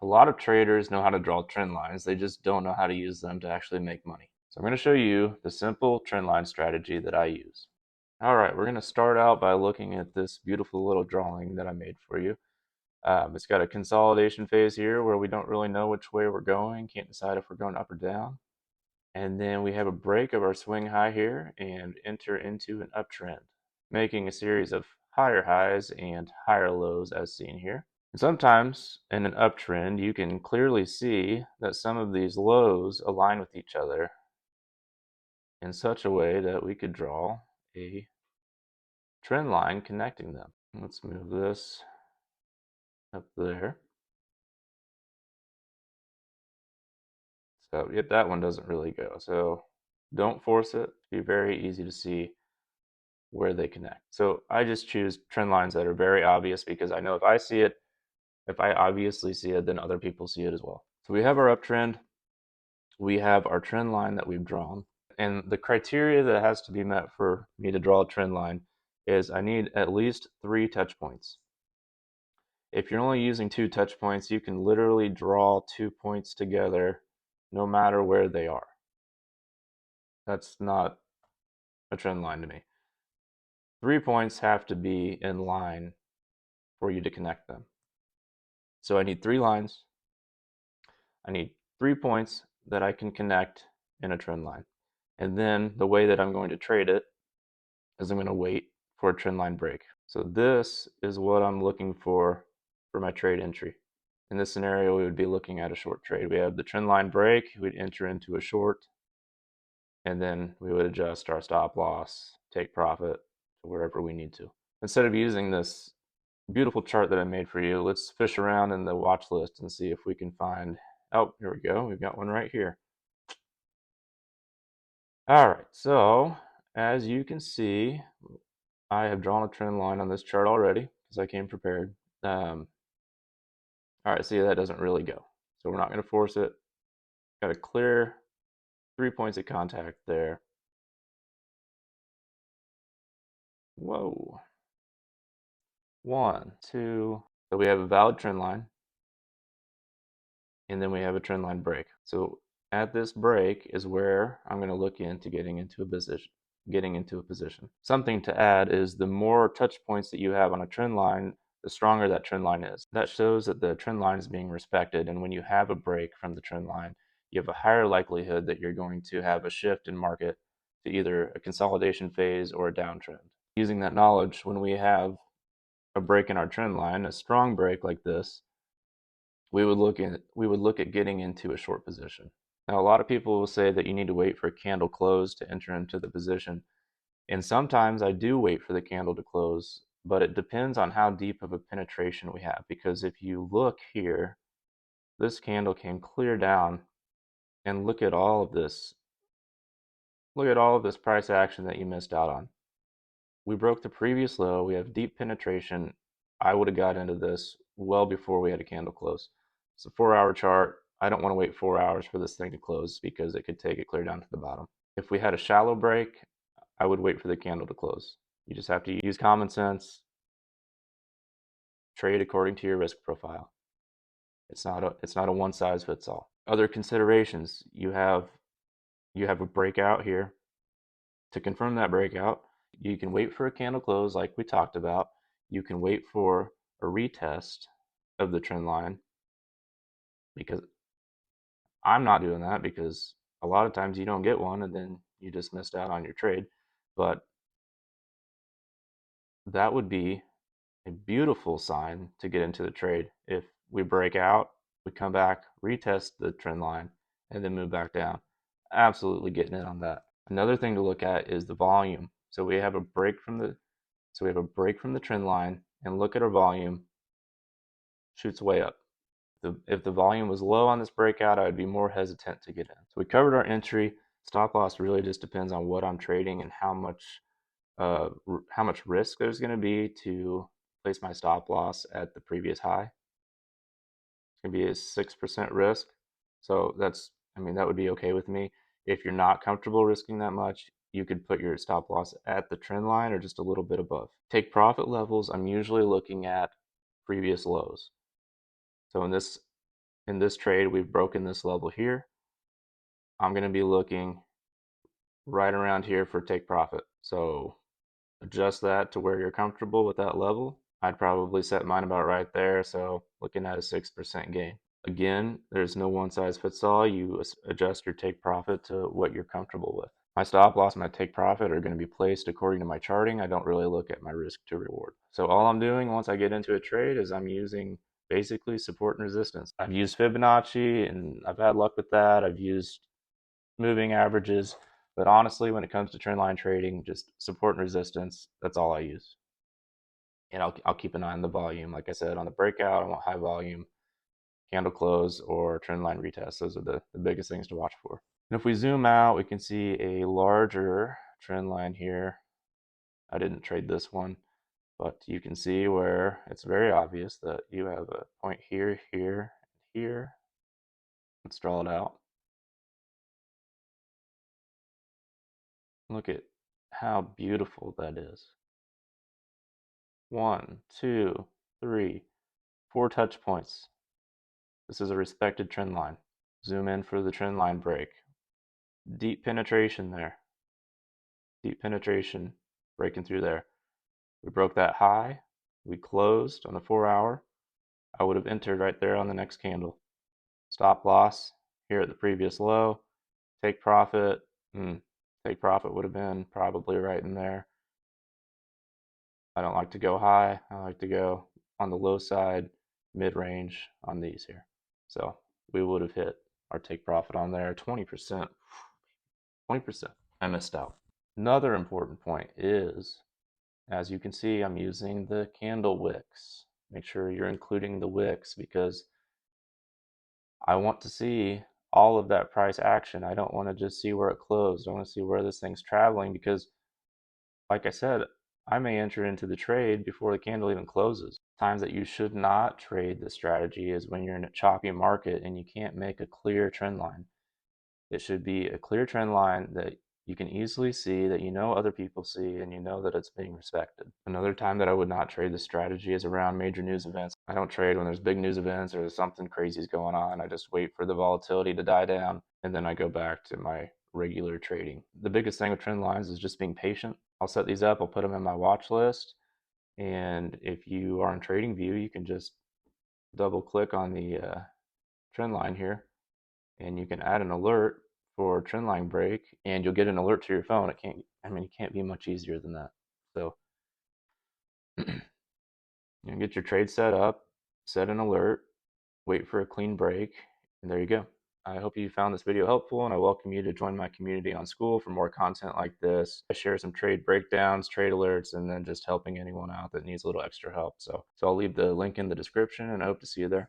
A lot of traders know how to draw trend lines, they just don't know how to use them to actually make money. So I'm going to show you the simple trend line strategy that I use. Alright, we're going to start out by looking at this beautiful little drawing that I made for you. It's got a consolidation phase here where we don't really know which way we're going, can't decide if we're going up or down. And then we have a break of our swing high here and enter into an uptrend, making a series of higher highs and higher lows as seen here. And sometimes in an uptrend, you can clearly see that some of these lows align with each other in such a way that we could draw a trend line connecting them. Let's move this up there. So yep, that one doesn't really go. So don't force it. It'll be very easy to see where they connect. So I just choose trend lines that are very obvious because I know if I see it, if I obviously see it, then other people see it as well. So we have our uptrend, we have our trend line that we've drawn, and the criteria that has to be met for me to draw a trend line is I need at least 3 touch points. If you're only using 2 touch points, you can literally draw 2 points together no matter where they are. That's not a trend line to me. 3 points have to be in line for you to connect them. So I need 3 lines. I need 3 points that I can connect in a trend line. And then the way that I'm going to trade it is I'm going to wait for a trend line break. So this is what I'm looking for my trade entry. In this scenario, we would be looking at a short trade. We have the trend line break, we'd enter into a short, and then we would adjust our stop loss, take profit to wherever we need to. Instead of using this beautiful chart that I made for you, let's fish around in the watch list and see if we can find, oh, here we go, we've got one right here. All right, so as you can see, I have drawn a trend line on this chart already because I came prepared. All right, see, that doesn't really go. So we're not going to force it. Got a clear 3 points of contact there. Whoa. 1, 2. So we have a valid trend line. And then we have a trend line break. So at this break is where I'm going to look into getting into a position. Something to add is the more touch points that you have on a trend line, the stronger that trend line is. That shows that the trend line is being respected, and when you have a break from the trend line, you have a higher likelihood that you're going to have a shift in market to either a consolidation phase or a downtrend. Using that knowledge, when we have a break in our trend line, a strong break like this, we would look at getting into a short position. Now, a lot of people will say that you need to wait for a candle close to enter into the position. And sometimes I do wait for the candle to close, but it depends on how deep of a penetration we have. Because if you look here, this candle came clear down, and look at all of this. Look at all of this price action that you missed out on. We broke the previous low. We have deep penetration. I would have got into this well before we had a candle close. It's a 4-hour chart. I don't want to wait 4 hours for this thing to close because it could take it clear down to the bottom. If we had a shallow break, I would wait for the candle to close. You just have to use common sense, trade according to your risk profile. It's not a one size fits all. Other considerations, you have a breakout here. To confirm that breakout, you can wait for a candle close like we talked about. You can wait for a retest of the trend line, because I'm not doing that because a lot of times you don't get one and then you just missed out on your trade. But that would be a beautiful sign to get into the trade. If we break out, we come back, retest the trend line, and then move back down. Absolutely getting in on that. Another thing to look at is the volume. So we have a break from the trend line, and look at our volume. Shoots way up. If the volume was low on this breakout, I would be more hesitant to get in. So we covered our entry. Stop loss really just depends on what I'm trading and how much risk there's going to be to place my stop loss at the previous high. It's going to be a 6% risk. So that would be okay with me. If you're not comfortable risking that much, you could put your stop loss at the trend line or just a little bit above. Take profit levels, I'm usually looking at previous lows. So in this in this trade, we've broken this level here. I'm going to be looking right around here for take profit. So adjust that to where you're comfortable with that level. I'd probably set mine about right there. So looking at a 6% gain. Again, there's no one size fits all. You adjust your take profit to what you're comfortable with. My stop loss and my take profit are going to be placed according to my charting. I don't really look at my risk to reward. So all I'm doing once I get into a trade is I'm using basically support and resistance. I've used Fibonacci and I've had luck with that. I've used moving averages, but honestly, when it comes to trend line trading, just support and resistance, that's all I use. And I'll keep an eye on the volume. Like I said, on the breakout, I want high volume, candle close, or trend line retest. Those are the biggest things to watch for. And if we zoom out, we can see a larger trend line here. I didn't trade this one, but you can see where it's very obvious that you have a point here, here, and here. Let's draw it out. Look at how beautiful that is. 1, 2, 3, 4 touch points. This is a respected trend line. Zoom in for the trend line break. Deep penetration there. Deep penetration breaking through there. We broke that high. We closed on the 4-hour. I would have entered right there on the next candle. Stop loss here at the previous low. Take profit. Take profit would have been probably right in there. I don't like to go high. I like to go on the low side, mid-range on these here. So we would have hit our take profit on there. 20%. 20%. I missed out. Another important point is, as you can see, I'm using the candle wicks. Make sure you're including the wicks because I want to see all of that price action. I don't want to just see where it closed. I want to see where this thing's traveling because, like I said, I may enter into the trade before the candle even closes. Times that you should not trade this strategy is when you're in a choppy market and you can't make a clear trend line. It should be a clear trend line that you can easily see, that you know other people see, and you know that it's being respected. Another time that I would not trade this strategy is around major news events. I don't trade when there's big news events or something crazy is going on. I just wait for the volatility to die down, and then I go back to my regular trading. The biggest thing with trend lines is just being patient. I'll set these up, I'll put them in my watch list, and if you are in TradingView, you can just double click on the trend line here, and you can add an alert for trendline break, and you'll get an alert to your phone. It can't be much easier than that. So you get your trade set up, set an alert, wait for a clean break, and there you go. I hope you found this video helpful, and I welcome you to join my community on School for more content like this. I share some trade breakdowns, trade alerts, and then just helping anyone out that needs a little extra help. So I'll leave the link in the description, and I hope to see you there.